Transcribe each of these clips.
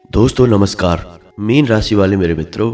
दोस्तों नमस्कार। मीन राशि वाले मेरे मित्रों,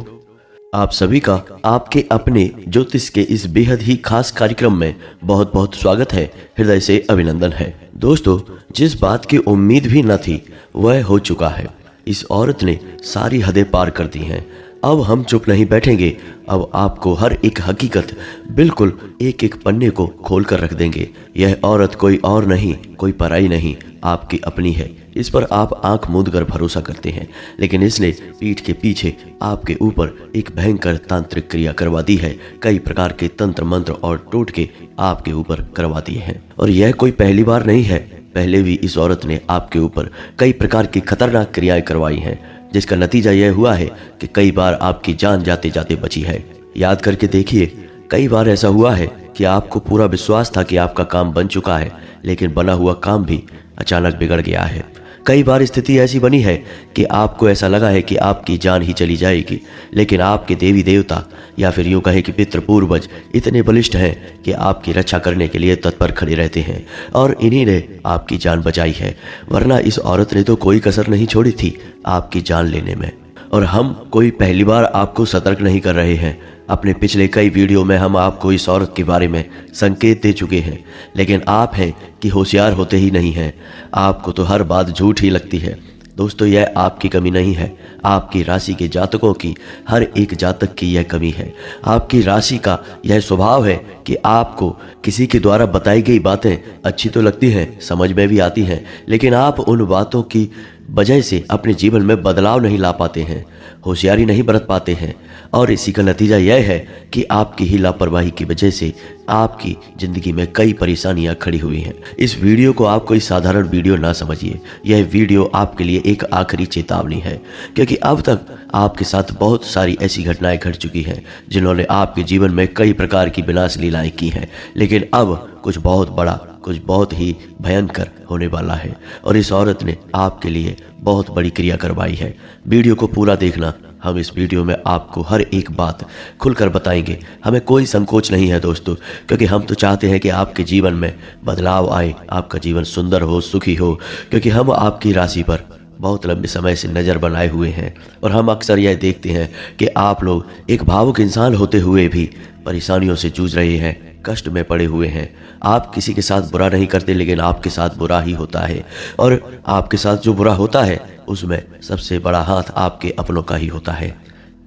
आप सभी का आपके अपने ज्योतिष के इस बेहद ही खास कार्यक्रम में बहुत बहुत स्वागत है, हृदय से अभिनंदन है। दोस्तों, जिस बात की उम्मीद भी न थी वह हो चुका है। इस औरत ने सारी हदें पार कर दी हैं। अब हम चुप नहीं बैठेंगे। अब आपको हर एक हकीकत बिल्कुल एक एक पन्ने को खोल कर रख देंगे। यह औरत कोई और नहीं, कोई पराई नहीं, आपकी अपनी है। इस पर आप आंख मूंद कर भरोसा करते हैं, लेकिन इसने पीठ के पीछे आपके ऊपर एक भयंकर तांत्रिक क्रिया करवा दी है। कई प्रकार के तंत्र मंत्र और टोटके आपके ऊपर करवा दिए हैं। और यह कोई पहली बार नहीं है, पहले भी इस औरत ने आपके ऊपर कई प्रकार की खतरनाक क्रियाएं करवाई हैं, जिसका नतीजा यह हुआ है कि कई बार आपकी जान जाते जाते बची है। याद करके देखिए, कई बार ऐसा हुआ है कि आपको पूरा विश्वास था कि आपका काम बन चुका है, लेकिन बना हुआ काम भी अचानक बिगड़ गया है। कई बार स्थिति ऐसी बनी है कि आपको ऐसा लगा है कि आपकी जान ही चली जाएगी, लेकिन आपके देवी देवता या फिर यूं कहें कि पितृ पूर्वज इतने बलिष्ठ हैं कि आपकी रक्षा करने के लिए तत्पर खड़े रहते हैं, और इन्हीं ने आपकी जान बचाई है। वरना इस औरत ने तो कोई कसर नहीं छोड़ी थी आपकी जान लेने में। और हम कोई पहली बार आपको सतर्क नहीं कर रहे हैं। अपने पिछले कई वीडियो में हम आपको इस औरत के बारे में संकेत दे चुके हैं, लेकिन आप हैं कि होशियार होते ही नहीं हैं। आपको तो हर बात झूठ ही लगती है। दोस्तों, यह आपकी कमी नहीं है, आपकी राशि के जातकों की, हर एक जातक की यह कमी है। आपकी राशि का यह स्वभाव है कि आपको किसी के द्वारा बताई गई बातें अच्छी तो लगती हैं, समझ में भी आती हैं, लेकिन आप उन बातों की वजह से अपने जीवन में बदलाव नहीं ला पाते हैं, होशियारी नहीं बरत पाते हैं। और इसी का नतीजा यह है कि आपकी ही लापरवाही की वजह से आपकी ज़िंदगी में कई परेशानियां खड़ी हुई हैं। इस वीडियो को आप कोई साधारण वीडियो ना समझिए। यह वीडियो आपके लिए एक आखिरी चेतावनी है, क्योंकि अब तक आपके साथ बहुत सारी ऐसी घटनाएं घट चुकी हैं जिन्होंने आपके जीवन में कई प्रकार की विनाश लीलाएं की हैं, लेकिन अब कुछ बहुत बड़ा, कुछ बहुत ही भयंकर होने वाला है। और इस औरत ने आपके लिए बहुत बड़ी क्रिया करवाई है। वीडियो को पूरा देखना। हम इस वीडियो में आपको हर एक बात खुलकर बताएंगे। हमें कोई संकोच नहीं है दोस्तों, क्योंकि हम तो चाहते हैं कि आपके जीवन में बदलाव आए, आपका जीवन सुंदर हो, सुखी हो, क्योंकि हम आपकी राशि पर बहुत लंबे समय से नज़र बनाए हुए हैं। और हम अक्सर यह देखते हैं कि आप लोग एक भावुक इंसान होते हुए भी परेशानियों से जूझ रहे हैं, कष्ट में पड़े हुए हैं। आप किसी के साथ बुरा नहीं करते, लेकिन आपके साथ बुरा ही होता है। और आपके साथ जो बुरा होता है उसमें सबसे बड़ा हाथ आपके अपनों का ही होता है।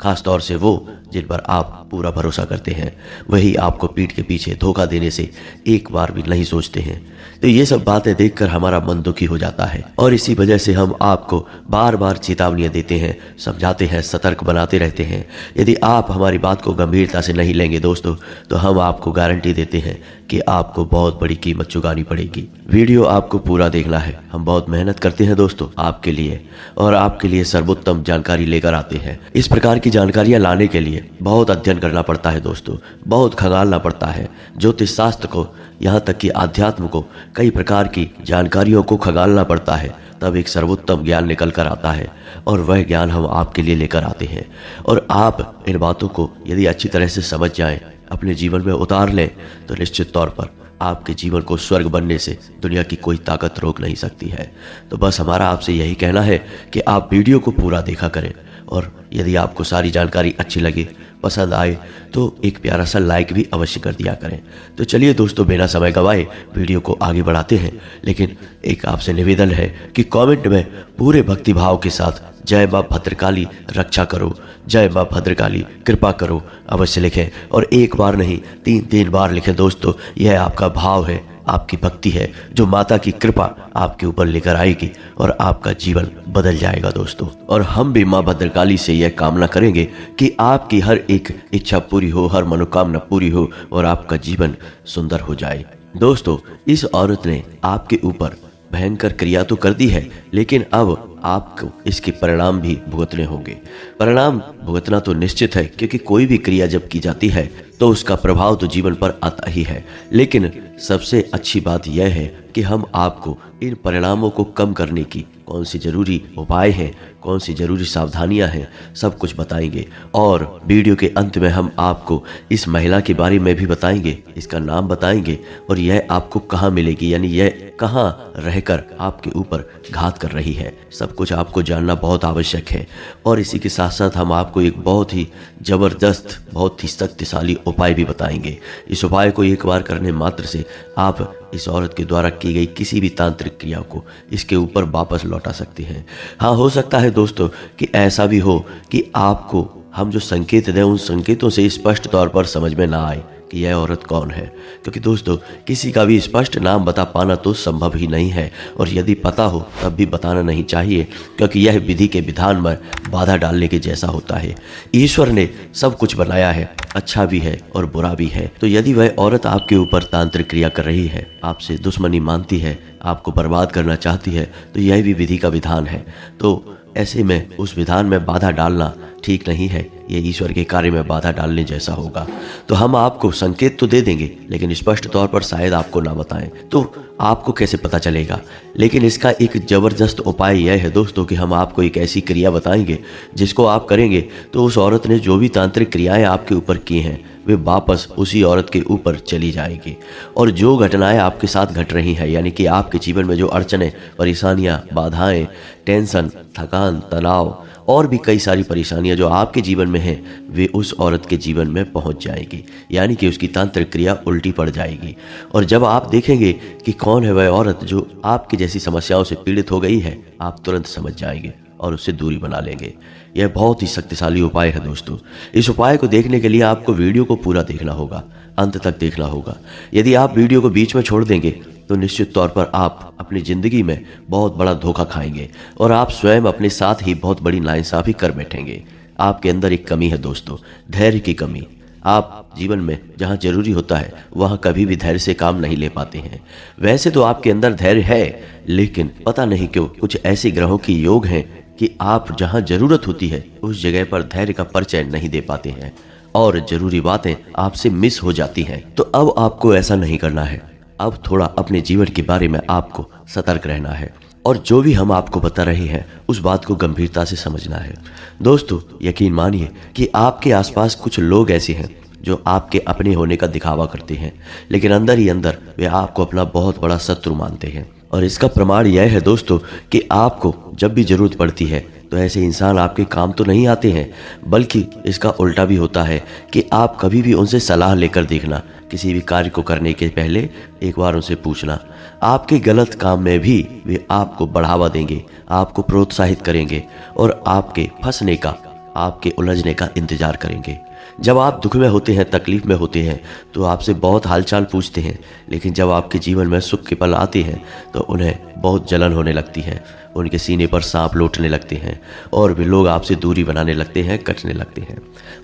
खास तौर से वो जिन पर आप पूरा भरोसा करते हैं, वही आपको पीठ के पीछे धोखा देने से एक बार भी नहीं सोचते हैं। तो ये सब बातें देखकर हमारा मन दुखी हो जाता है, और इसी वजह से हम आपको बार बार चेतावनियां देते हैं, समझाते हैं, सतर्क बनाते रहते हैं। यदि आप हमारी बात को गंभीरता से नहीं लेंगे दोस्तों, तो हम आपको गारंटी देते हैं कि आपको बहुत बड़ी कीमत चुकानी पड़ेगी। वीडियो आपको पूरा देखना है। हम बहुत मेहनत करते हैं दोस्तों आपके लिए, और आपके लिए सर्वोत्तम जानकारी लेकर आते हैं। इस प्रकार की जानकारियां लाने के लिए बहुत अध्ययन करना पड़ता है दोस्तों, बहुत खंगालना पड़ता है। ज्योतिष शास्त्र को, यहाँ तक कि आध्यात्म को, कई प्रकार की जानकारियों को खंगालना पड़ता है, तब एक सर्वोत्तम ज्ञान निकल कर आता है। और वह ज्ञान हम आपके लिए लेकर आते हैं। और आप इन बातों को यदि अच्छी तरह से समझ जाएं, अपने जीवन में उतार लें, तो निश्चित तौर पर आपके जीवन को स्वर्ग बनने से दुनिया की कोई ताकत रोक नहीं सकती है। तो बस हमारा आपसे यही कहना है कि आप वीडियो को पूरा देखा करें, और यदि आपको सारी जानकारी अच्छी लगे, पसंद आए, तो एक प्यारा सा लाइक भी अवश्य कर दिया करें। तो चलिए दोस्तों, बिना समय गवाए वीडियो को आगे बढ़ाते हैं। लेकिन एक आपसे निवेदन है कि कमेंट में पूरे भक्ति भाव के साथ जय माँ भद्रकाली रक्षा करो, जय माँ भद्रकाली कृपा करो अवश्य लिखें। और एक बार नहीं, 3 बार लिखें दोस्तों। यह आपका भाव है, आपकी भक्ति है, जो माता की कृपा आपके ऊपर लेकर आएगी और आपका जीवन बदल जाएगा दोस्तों। और हम भी माँ भद्रकाली से यह कामना करेंगे कि आपकी हर एक इच्छा पूरी हो, हर मनोकामना पूरी हो, और आपका जीवन सुंदर हो जाए। दोस्तों, इस औरत ने आपके ऊपर भयंकर क्रिया तो कर दी है, लेकिन अब आपको इसके परिणाम भी भुगतने होंगे। परिणाम भुगतना तो निश्चित है, क्योंकि कोई भी क्रिया जब की जाती है तो उसका प्रभाव तो जीवन पर आता ही है। लेकिन सबसे अच्छी बात यह है कि हम आपको इन परिणामों को कम करने की कौन सी जरूरी उपाय हैं, कौन सी जरूरी सावधानियां हैं, सब कुछ बताएंगे। और वीडियो के अंत में हम आपको इस महिला के बारे में भी बताएंगे, इसका नाम बताएंगे, और यह आपको कहाँ मिलेगी, यानी यह कहाँ रहकर आपके ऊपर घात कर रही है, सब सब कुछ आपको जानना बहुत आवश्यक है। और इसी के साथ साथ हम आपको एक बहुत ही ज़बरदस्त, बहुत ही शक्तिशाली उपाय भी बताएंगे। इस उपाय को एक बार करने मात्र से आप इस औरत के द्वारा की गई किसी भी तांत्रिक क्रिया को इसके ऊपर वापस लौटा सकते हैं। हाँ, हो सकता है दोस्तों कि ऐसा भी हो कि आपको हम जो संकेत दें उन संकेतों से स्पष्ट तौर पर समझ में ना आए कि यह औरत कौन है, क्योंकि दोस्तों किसी का भी स्पष्ट नाम बता पाना तो संभव ही नहीं है, और यदि पता हो तब भी बताना नहीं चाहिए, क्योंकि यह विधि के विधान में बाधा डालने के जैसा होता है। ईश्वर ने सब कुछ बनाया है, अच्छा भी है और बुरा भी है। तो यदि वह औरत आपके ऊपर तांत्रिक क्रिया कर रही है, आपसे दुश्मनी मानती है, आपको बर्बाद करना चाहती है, तो यह भी विधि का विधान है। तो ऐसे में उस विधान में बाधा डालना ठीक नहीं है, ये ईश्वर के कार्य में बाधा डालने जैसा होगा। तो हम आपको संकेत तो दे देंगे, लेकिन स्पष्ट तौर पर शायद आपको ना बताएं, तो आपको कैसे पता चलेगा। लेकिन इसका एक ज़बरदस्त उपाय यह है दोस्तों कि हम आपको एक ऐसी क्रिया बताएंगे जिसको आप करेंगे तो उस औरत ने जो भी तांत्रिक क्रियाएं आपके ऊपर की हैं वे वापस उसी औरत के ऊपर चली जाएगी। और जो घटनाएं आपके साथ घट रही हैं, यानी कि आपके जीवन में जो अड़चनें, परेशानियां, बाधाएं, टेंशन, थकान, तनाव और भी कई सारी परेशानियां जो आपके जीवन में हैं, वे उस औरत के जीवन में पहुंच जाएगी, यानी कि उसकी तांत्रिक क्रिया उल्टी पड़ जाएगी। और जब आप देखेंगे कि कौन है वह औरत जो आपकी जैसी समस्याओं से पीड़ित हो गई है, आप तुरंत समझ जाएंगे और उससे दूरी बना लेंगे। यह बहुत ही शक्तिशाली उपाय है दोस्तों। इस उपाय को देखने के लिए आपको वीडियो को पूरा देखना होगा, अंत तक देखना होगा। यदि आप वीडियो को बीच में छोड़ देंगे तो निश्चित तौर पर आप अपनी ज़िंदगी में बहुत बड़ा धोखा खाएंगे और आप स्वयं अपने साथ ही बहुत बड़ी नाइंसाफ़ी कर बैठेंगे। आपके अंदर एक कमी है दोस्तों, धैर्य की कमी। आप जीवन में जहाँ जरूरी होता है वहाँ कभी भी धैर्य से काम नहीं ले पाते हैं। वैसे तो आपके अंदर धैर्य है, लेकिन पता नहीं क्यों कुछ ऐसे ग्रहों की योग हैं कि आप जहाँ जरूरत होती है उस जगह पर धैर्य का परिचय नहीं दे पाते हैं और जरूरी बातें आपसे मिस हो जाती हैं। तो अब आपको ऐसा नहीं करना है। अब थोड़ा अपने जीवन के बारे में आपको सतर्क रहना है और जो भी हम आपको बता रहे हैं उस बात को गंभीरता से समझना है। दोस्तों यकीन मानिए कि आपके आसपास कुछ लोग ऐसे हैं जो आपके अपने होने का दिखावा करते हैं, लेकिन अंदर ही अंदर वे आपको अपना बहुत बड़ा शत्रु मानते हैं। और इसका प्रमाण यह है दोस्तों कि आपको जब भी जरूरत पड़ती है तो ऐसे इंसान आपके काम तो नहीं आते हैं, बल्कि इसका उल्टा भी होता है कि आप कभी भी उनसे सलाह लेकर देखना। किसी भी कार्य को करने के पहले एक बार उनसे पूछना। आपके गलत काम में भी वे आपको बढ़ावा देंगे, आपको प्रोत्साहित करेंगे और आपके फंसने का, आपके उलझने का इंतजार करेंगे। जब आप दुख में होते हैं, तकलीफ में होते हैं तो आपसे बहुत हालचाल पूछते हैं, लेकिन जब आपके जीवन में सुख के पल आते हैं तो उन्हें बहुत जलन होने लगती है, उनके सीने पर सांप लौटने लगते हैं और वे लोग आपसे दूरी बनाने लगते हैं, कटने लगते हैं।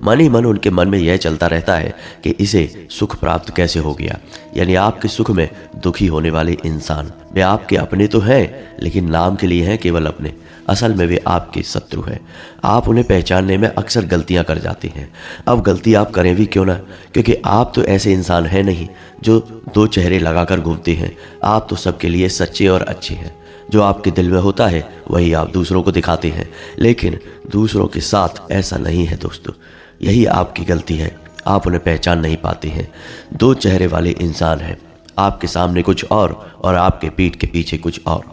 मन ही मन उनके मन में यह चलता रहता है कि इसे सुख प्राप्त कैसे हो गया। यानी आपके सुख में दुखी होने वाले इंसान वे आपके अपने तो हैं, लेकिन नाम के लिए हैं केवल अपने, असल में वे आपके शत्रु हैं। आप उन्हें पहचानने में अक्सर गलतियां कर जाते हैं। अब गलती आप करें भी क्यों ना, क्योंकि आप तो ऐसे इंसान हैं नहीं जो दो चेहरे लगाकर घूमते हैं। आप तो सबके लिए सच्चे और अच्छे हैं। जो आपके दिल में होता है वही आप दूसरों को दिखाते हैं, लेकिन दूसरों के साथ ऐसा नहीं है दोस्तों। यही आपकी गलती है, आप उन्हें पहचान नहीं पाते हैं। दो चेहरे वाले इंसान हैं, आपके सामने कुछ और आपके पीठ के पीछे कुछ और।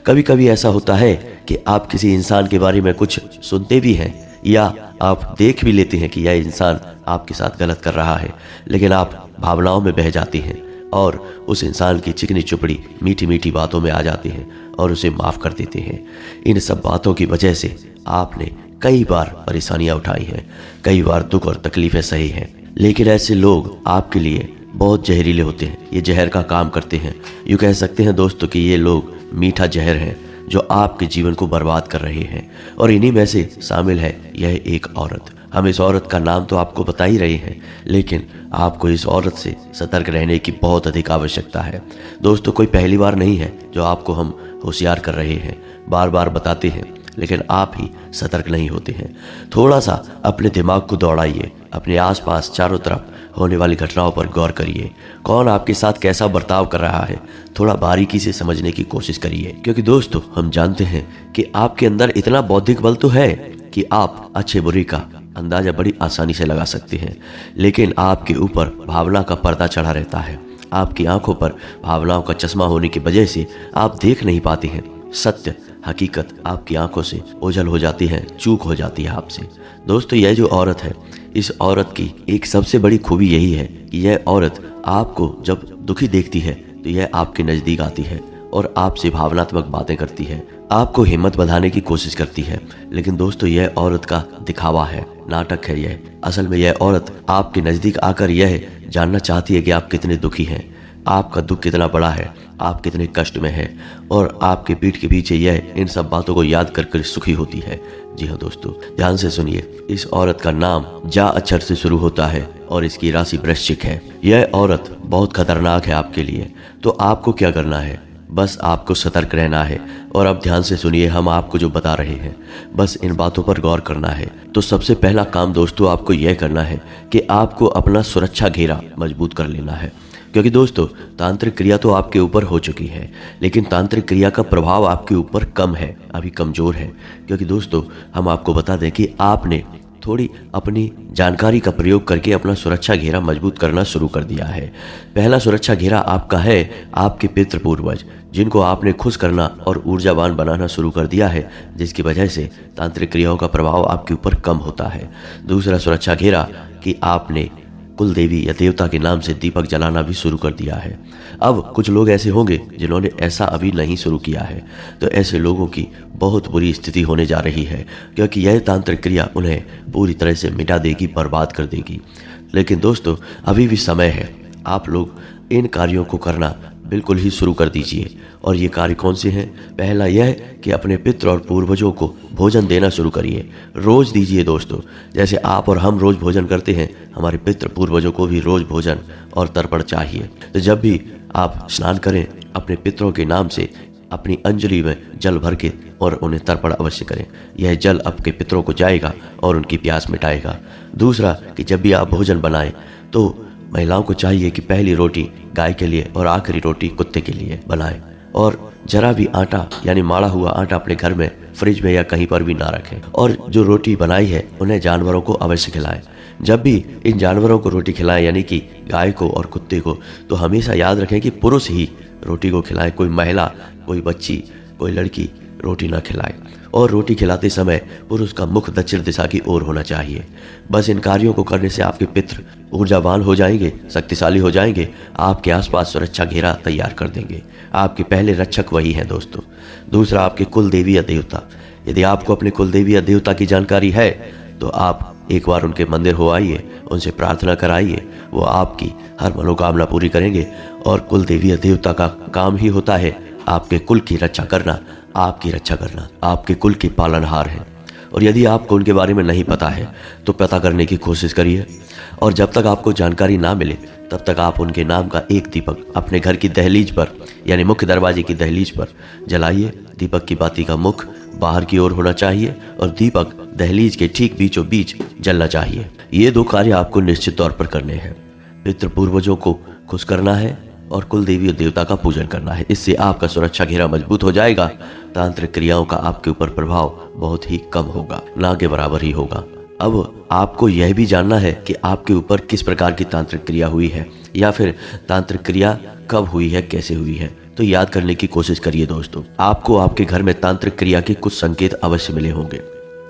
कभी कभी ऐसा होता है कि आप किसी इंसान के बारे में कुछ सुनते भी हैं या आप देख भी लेते हैं कि यह इंसान आपके साथ गलत कर रहा है, लेकिन आप भावनाओं में बह जाते हैं और उस इंसान की चिकनी चुपड़ी मीठी मीठी बातों में आ जाते हैं और उसे माफ़ कर देते हैं। इन सब बातों की वजह से आपने कई बार परेशानियां उठाई हैं, कई बार दुख और तकलीफ़ें सही हैं, लेकिन ऐसे लोग आपके लिए बहुत जहरीले होते हैं। ये जहर का काम करते हैं। यूँ कह सकते हैं दोस्तों कि ये लोग मीठा जहर है जो आपके जीवन को बर्बाद कर रहे हैं, और इन्हीं में से शामिल है यह एक औरत। हम इस औरत का नाम तो आपको बता ही रहे हैं, लेकिन आपको इस औरत से सतर्क रहने की बहुत अधिक आवश्यकता है। दोस्तों कोई पहली बार नहीं है जो आपको हम होशियार कर रहे हैं, बार बार बताते हैं, लेकिन आप ही सतर्क नहीं होते हैं। थोड़ा सा अपने दिमाग को दौड़ाइए, अपने आसपास चारों तरफ होने वाली घटनाओं पर गौर करिए। कौन आपके साथ कैसा बर्ताव कर रहा है थोड़ा बारीकी से समझने की कोशिश करिए, क्योंकि दोस्तों हम जानते हैं कि आपके अंदर इतना बौद्धिक बल तो है कि आप अच्छे बुरे का अंदाजा बड़ी आसानी से लगा सकते हैं, लेकिन आपके ऊपर भावना का पर्दा चढ़ा रहता है। आपकी आंखों पर भावनाओं का चश्मा होने की वजह से आप देख नहीं पाते हैं। सत्य हकीकत आपकी आंखों से ओझल हो जाती है, चूक हो जाती है आपसे। दोस्तों, यह जो औरत है, इस औरत की एक सबसे बड़ी खूबी यही है कि यह औरत आपको जब दुखी देखती है तो यह आपके नज़दीक आती है और आपसे भावनात्मक बातें करती है, आपको हिम्मत बढ़ाने की कोशिश करती है। लेकिन दोस्तों, यह औरत का दिखावा है, नाटक है यह। असल में यह औरत आपके नज़दीक आकर यह जानना चाहती है कि आप कितने दुखी हैं, आपका दुख कितना बड़ा है, आप कितने कष्ट में हैं, और आपके पीठ के पीछे यह इन सब बातों को याद कर सुखी होती है। जी हाँ दोस्तों, ध्यान से सुनिए। इस औरत का नाम जा अक्षर से शुरू होता है और इसकी राशि वृश्चिक है। यह औरत बहुत खतरनाक है आपके लिए। तो आपको क्या करना है? बस आपको सतर्क रहना है। और अब ध्यान से सुनिए, हम आपको जो बता रहे हैं बस इन बातों पर गौर करना है। तो सबसे पहला काम दोस्तों आपको यह करना है कि आपको अपना सुरक्षा घेरा मजबूत कर लेना है। क्योंकि दोस्तों, तांत्रिक क्रिया तो आपके ऊपर हो चुकी है, लेकिन तांत्रिक क्रिया का प्रभाव आपके ऊपर कम है, अभी कमज़ोर है। क्योंकि दोस्तों, हम आपको बता दें कि आपने थोड़ी अपनी जानकारी का प्रयोग करके अपना सुरक्षा घेरा मजबूत करना शुरू कर दिया है। पहला सुरक्षा घेरा आपका है आपके पितृ पूर्वज, जिनको आपने खुश करना और ऊर्जावान बनाना शुरू कर दिया है, जिसकी वजह से तांत्रिक क्रियाओं का प्रभाव आपके ऊपर कम होता है। दूसरा सुरक्षा घेरा कि आपने कुल देवी या देवता के नाम से दीपक जलाना भी शुरू कर दिया है। अब कुछ लोग ऐसे होंगे जिन्होंने ऐसा अभी नहीं शुरू किया है, तो ऐसे लोगों की बहुत बुरी स्थिति होने जा रही है, क्योंकि यह तांत्रिक क्रिया उन्हें पूरी तरह से मिटा देगी, बर्बाद कर देगी। लेकिन दोस्तों, अभी भी समय है, आप लोग इन कार्यों को करना बिल्कुल ही शुरू कर दीजिए। और ये कार्य कौन से हैं? पहला यह कि अपने पितृ और पूर्वजों को भोजन देना शुरू करिए, रोज़ दीजिए दोस्तों। जैसे आप और हम रोज़ भोजन करते हैं, हमारे पितृ पूर्वजों को भी रोज़ भोजन और तर्पण चाहिए। तो जब भी आप स्नान करें, अपने पितरों के नाम से अपनी अंजलि में जल भर के और उन्हें तर्पण अवश्य करें। यह जल आपके पितरों को जाएगा और उनकी प्यास मिटाएगा। दूसरा कि जब भी आप भोजन बनाएं तो महिलाओं को चाहिए कि पहली रोटी गाय के लिए और आखिरी रोटी कुत्ते के लिए बनाएं। और जरा भी आटा यानी माड़ा हुआ आटा अपने घर में फ्रिज में या कहीं पर भी ना रखें। और जो रोटी बनाई है उन्हें जानवरों को अवश्य खिलाएं। जब भी इन जानवरों को रोटी खिलाएं, यानी कि गाय को और कुत्ते को, तो हमेशा याद रखें कि पुरुष ही रोटी को खिलाएं। कोई महिला, कोई बच्ची, कोई लड़की रोटी ना खिलाए। और रोटी खिलाते समय पुरुष का मुख दक्षिण दिशा की ओर होना चाहिए। बस इन कार्यों को करने से आपके पितृ ऊर्जावान हो जाएंगे, शक्तिशाली हो जाएंगे, आपके आसपास सुरक्षा घेरा तैयार कर देंगे। आपके पहले रक्षक वही हैं दोस्तों। दूसरा, आपके कुल देवी या देवता। यदि आपको अपने कुल देवी या देवता की जानकारी है तो आप एक बार उनके मंदिर हो आइए, उनसे प्रार्थना कराइए, वो आपकी हर मनोकामना पूरी करेंगे। और कुल देवी या देवता का काम ही होता है आपके कुल की रक्षा करना, आपकी रक्षा करना, आपके कुल के पालनहार हैं। और यदि आपको उनके बारे में नहीं पता है तो पता करने की कोशिश करिए। और जब तक आपको जानकारी ना मिले तब तक आप उनके नाम का एक दीपक अपने घर की दहलीज पर, यानी मुख्य दरवाजे की दहलीज पर जलाइए। दीपक की बाती का मुख बाहर की ओर होना चाहिए और दीपक दहलीज के ठीक बीचों बीच जलना चाहिए। ये दो कार्य आपको निश्चित तौर पर करने हैं। पितृ पूर्वजों को खुश करना है और कुल देवी और देवता का पूजन करना है। इससे आपका सुरक्षा घेरा मजबूत हो जाएगा। तांत्रिक क्रियाओं का आपके ऊपर प्रभाव बहुत ही कम होगा, ना के बराबर ही होगा। अब आपको यह भी जानना है कि आपके ऊपर किस प्रकार की तांत्रिक क्रिया हुई है, या फिर तांत्रिक क्रिया कब हुई है, कैसे हुई है। तो याद करने की कोशिश करिए दोस्तों। आपको आपके घर में तांत्रिक क्रिया के कुछ संकेत अवश्य मिले होंगे।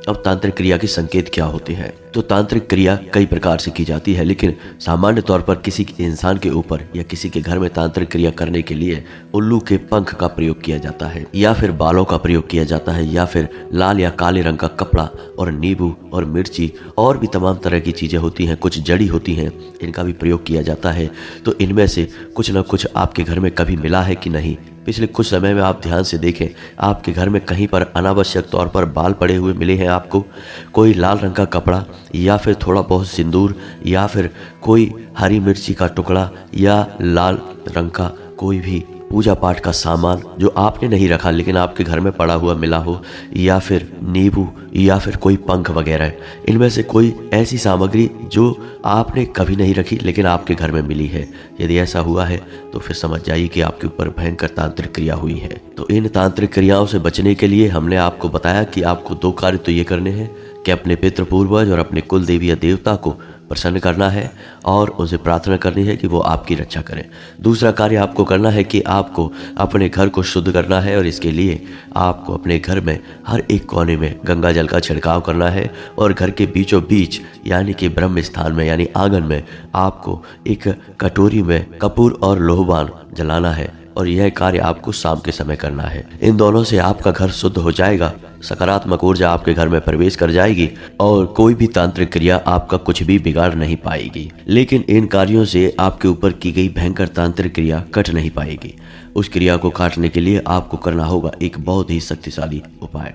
अब तांत्रिक क्रिया के संकेत क्या होते हैं? तो तांत्रिक क्रिया कई प्रकार से की जाती है, लेकिन सामान्य तौर पर किसी इंसान के ऊपर या किसी के घर में तांत्रिक क्रिया करने के लिए उल्लू के पंख का प्रयोग किया जाता है, या फिर बालों का प्रयोग किया जाता है, या फिर लाल या काले रंग का कपड़ा और नींबू और मिर्ची और भी तमाम तरह की चीजें होती हैं, कुछ जड़ी होती हैं, इनका भी प्रयोग किया जाता है। तो इनमें से कुछ न कुछ आपके घर में कभी मिला है कि नहीं? पिछले कुछ समय में आप ध्यान से देखें, आपके घर में कहीं पर अनावश्यक तौर पर बाल पड़े हुए मिले हैं आपको? कोई लाल रंग का कपड़ा, या फिर थोड़ा बहुत सिंदूर, या फिर कोई हरी मिर्ची का टुकड़ा, या लाल रंग का कोई भी पूजा पाठ का सामान जो आपने नहीं रखा लेकिन आपके घर में पड़ा हुआ मिला हो, या फिर नींबू, या फिर कोई पंख वगैरह। इनमें से कोई ऐसी सामग्री जो आपने कभी नहीं रखी लेकिन आपके घर में मिली है। यदि ऐसा हुआ है तो फिर समझ जाइए कि आपके ऊपर भयंकर तांत्रिक क्रिया हुई है। तो इन तांत्रिक क्रियाओं से बचने के लिए हमने आपको बताया कि आपको दो कार्य तो ये करने हैं कि अपने पितृ पूर्वज और अपने कुल देवी या देवता को प्रसन्न करना है और उनसे प्रार्थना करनी है कि वो आपकी रक्षा करें। दूसरा कार्य आपको करना है कि आपको अपने घर को शुद्ध करना है और इसके लिए आपको अपने घर में हर एक कोने में गंगा जल का छिड़काव करना है और घर के बीचों बीच यानी कि ब्रह्म स्थान में यानी आंगन में आपको एक कटोरी में कपूर और लोहबान जलाना है और यह कार्य आपको शाम के समय करना है। इन दोनों से आपका घर शुद्ध हो जाएगा, सकारात्मक ऊर्जा आपके घर में प्रवेश कर जाएगी और कोई भी तांत्रिक क्रिया आपका कुछ भी बिगाड़ नहीं पाएगी। लेकिन इन कार्यों से आपके ऊपर की गई भयंकर तांत्रिक क्रिया कट नहीं पाएगी। उस क्रिया को काटने के लिए आपको करना होगा एक बहुत ही शक्तिशाली उपाय।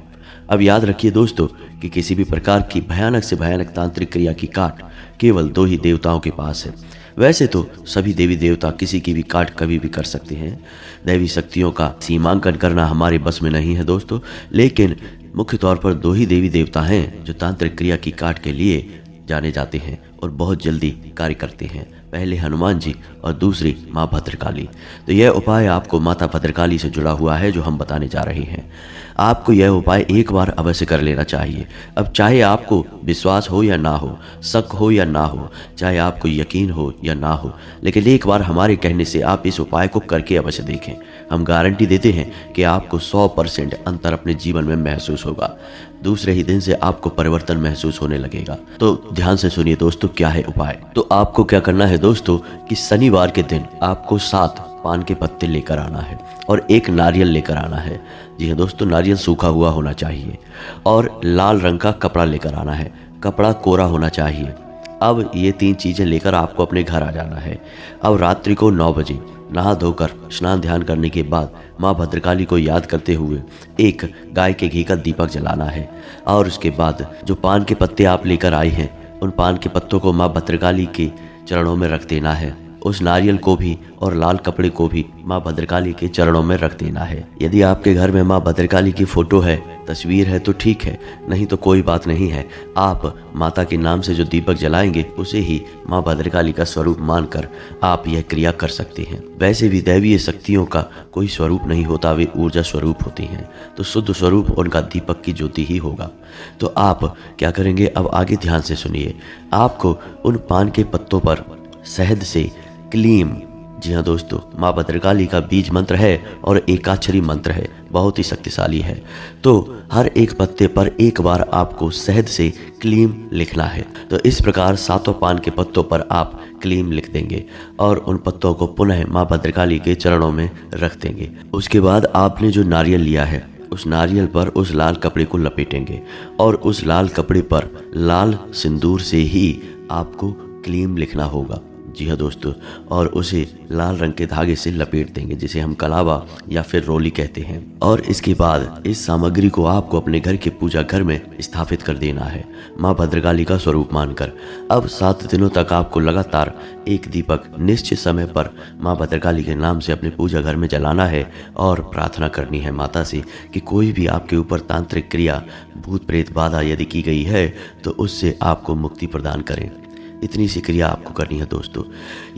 अब याद रखिए दोस्तों कि किसी भी प्रकार की भयानक से भयानक तांत्रिक क्रिया की काट केवल 2 ही देवताओं के पास है। वैसे तो सभी देवी देवता किसी की भी काट कभी भी कर सकते हैं, दैवी शक्तियों का सीमांकन करना हमारे बस में नहीं है दोस्तों, लेकिन मुख्य तौर पर 2 ही देवी देवता हैं जो तांत्रिक क्रिया की काट के लिए जाने जाते हैं और बहुत जल्दी कार्य करते हैं। पहले हनुमान जी और दूसरी माँ भद्रकाली। तो यह उपाय आपको माता भद्रकाली से जुड़ा हुआ है जो हम बताने जा रहे हैं। आपको यह उपाय एक बार अवश्य कर लेना चाहिए। अब चाहे आपको विश्वास हो या ना हो, शक हो या ना हो, चाहे आपको यकीन हो या ना हो, लेकिन एक बार हमारे कहने से आप इस उपाय को करके अवश्य देखें। हम गारंटी देते हैं कि आपको 100% अंतर अपने जीवन में महसूस होगा। दूसरे ही दिन से आपको परिवर्तन महसूस होने लगेगा। तो ध्यान से सुनिए दोस्तों, क्या है उपाय। तो आपको क्या करना है दोस्तों कि शनिवार के दिन आपको 7 पान के पत्ते लेकर आना है और 1 नारियल लेकर आना है। जी हाँ दोस्तों, नारियल सूखा हुआ होना चाहिए और लाल रंग का कपड़ा लेकर आना है। कपड़ा कोरा होना चाहिए। अब ये 3 चीजें लेकर आपको अपने घर आ जाना है। अब रात्रि को 9 बजे नहा धोकर स्नान ध्यान करने के बाद माँ भद्रकाली को याद करते हुए एक गाय के घी का दीपक जलाना है और उसके बाद जो पान के पत्ते आप लेकर आए हैं उन पान के पत्तों को माँ भद्रकाली के चरणों में रख देना है। उस नारियल को भी और लाल कपड़े को भी माँ भद्रकाली के चरणों में रख देना है। यदि आपके घर में माँ भद्रकाली की फोटो है, तस्वीर है तो ठीक है, नहीं तो कोई बात नहीं है। आप माता के नाम से जो दीपक जलाएंगे उसे ही माँ भद्रकाली का स्वरूप मानकर आप यह क्रिया कर सकते हैं। वैसे भी दैवीय शक्तियों का कोई स्वरूप नहीं होता, वे ऊर्जा स्वरूप होती हैं, तो शुद्ध स्वरूप उनका दीपक की ज्योति ही होगा। तो आप क्या करेंगे, अब आगे ध्यान से सुनिए। आपको उन पान के पत्तों पर शहद से क्लीम, जी हाँ दोस्तों, माँ भद्रकाली का बीज मंत्र है और एकाक्षरी मंत्र है, बहुत ही शक्तिशाली है। तो हर एक पत्ते पर एक बार आपको शहद से क्लीम लिखना है। तो इस प्रकार 7 पान के पत्तों पर आप क्लीम लिख देंगे और उन पत्तों को पुनः माँ भद्रकाली के चरणों में रख देंगे। उसके बाद आपने जो नारियल लिया है उस नारियल पर उस लाल कपड़े को लपेटेंगे और उस लाल कपड़े पर लाल सिंदूर से ही आपको क्लीम लिखना होगा। जी हाँ दोस्तों, और उसे लाल रंग के धागे से लपेट देंगे जिसे हम कलावा या फिर रोली कहते हैं। और इसके बाद इस सामग्री को आपको अपने घर के पूजा घर में स्थापित कर देना है माँ भद्रकाली का स्वरूप मानकर। अब 7 दिनों तक आपको लगातार एक दीपक निश्चित समय पर माँ भद्रकाली के नाम से अपने पूजा घर में जलाना है और प्रार्थना करनी है माता से कि कोई भी आपके ऊपर तांत्रिक क्रिया, भूत प्रेत बाधा यदि की गई है तो उससे आपको मुक्ति प्रदान करें। इतनी सी क्रिया आपको करनी है दोस्तों।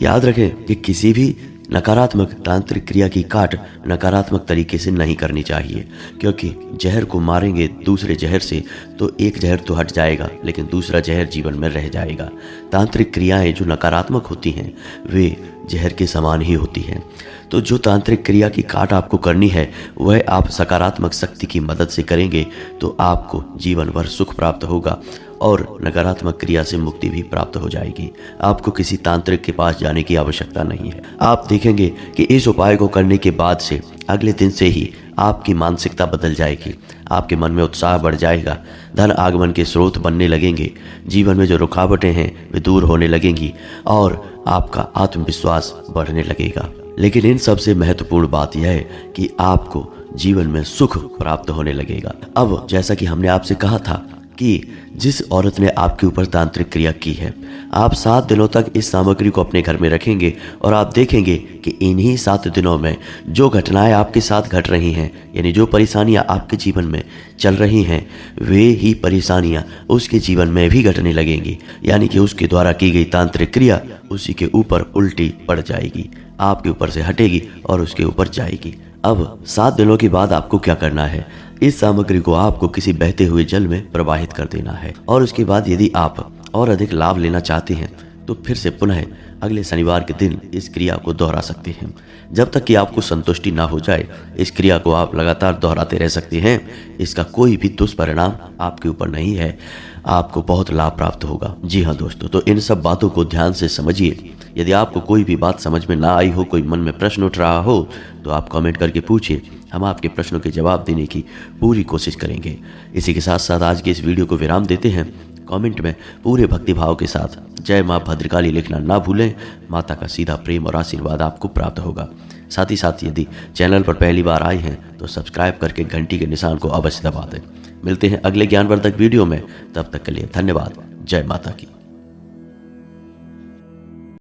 याद रखें कि किसी भी नकारात्मक तांत्रिक क्रिया की काट नकारात्मक तरीके से नहीं करनी चाहिए, क्योंकि जहर को मारेंगे दूसरे जहर से तो एक जहर तो हट जाएगा लेकिन दूसरा जहर जीवन में रह जाएगा। तांत्रिक क्रियाएं जो नकारात्मक होती हैं वे जहर के समान ही होती हैं। तो जो तांत्रिक क्रिया की काट आपको करनी है वह आप सकारात्मक शक्ति की मदद से करेंगे तो आपको जीवन भर सुख प्राप्त होगा और नकारात्मक क्रिया से मुक्ति भी प्राप्त हो जाएगी। आपको किसी तांत्रिक के पास जाने की आवश्यकता नहीं है। आप देखेंगे कि इस उपाय को करने के बाद से अगले दिन से ही आपकी मानसिकता बदल जाएगी, आपके मन में उत्साह बढ़ जाएगा, धन आगमन के स्रोत बनने लगेंगे, जीवन में जो रुकावटें हैं वे दूर होने लगेंगी और आपका आत्मविश्वास बढ़ने लगेगा। लेकिन इन सबसे महत्वपूर्ण बात यह है कि आपको जीवन में सुख प्राप्त होने लगेगा। अब जैसा कि हमने आपसे कहा था कि जिस औरत ने आपके ऊपर तांत्रिक क्रिया की है, आप 7 दिनों तक इस सामग्री को अपने घर में रखेंगे और आप देखेंगे कि इन्हीं 7 दिनों में जो घटनाएं आपके साथ घट रही हैं, यानी जो परेशानियां आपके जीवन में चल रही हैं, वे ही परेशानियां उसके जीवन में भी घटने लगेंगी। यानी कि उसके द्वारा की गई तांत्रिक क्रिया उसी के ऊपर उल्टी पड़ जाएगी, आपके ऊपर से हटेगी और उसके ऊपर जाएगी। अब 7 दिनों के बाद आपको क्या करना है, इस सामग्री को आपको किसी बहते हुए जल में प्रवाहित कर देना है और उसके बाद यदि आप और अधिक लाभ लेना चाहते हैं तो फिर से पुनः अगले शनिवार के दिन इस क्रिया को दोहरा सकते हैं। जब तक कि आपको संतुष्टि ना हो जाए इस क्रिया को आप लगातार दोहराते रह सकते हैं। इसका कोई भी दुष्परिणाम आपके ऊपर नहीं है, आपको बहुत लाभ प्राप्त होगा। जी हाँ दोस्तों, तो इन सब बातों को ध्यान से समझिए। यदि आपको कोई भी बात समझ में ना आई हो, कोई मन में प्रश्न उठ रहा हो तो आप कमेंट करके पूछिए, हम आपके प्रश्नों के जवाब देने की पूरी कोशिश करेंगे। इसी के साथ साथ आज के इस वीडियो को विराम देते हैं। कमेंट में पूरे भक्तिभाव के साथ जय माँ भद्रकाली लिखना ना भूलें। माता का सीधा प्रेम और आशीर्वाद आपको प्राप्त होगा। साथ ही साथ यदि चैनल पर पहली बार आए हैं तो सब्सक्राइब करके घंटी के निशान को अवश्य दबा दें। मिलते हैं अगले ज्ञानवर्धक वीडियो में, तब तक के लिए धन्यवाद। जय माता की।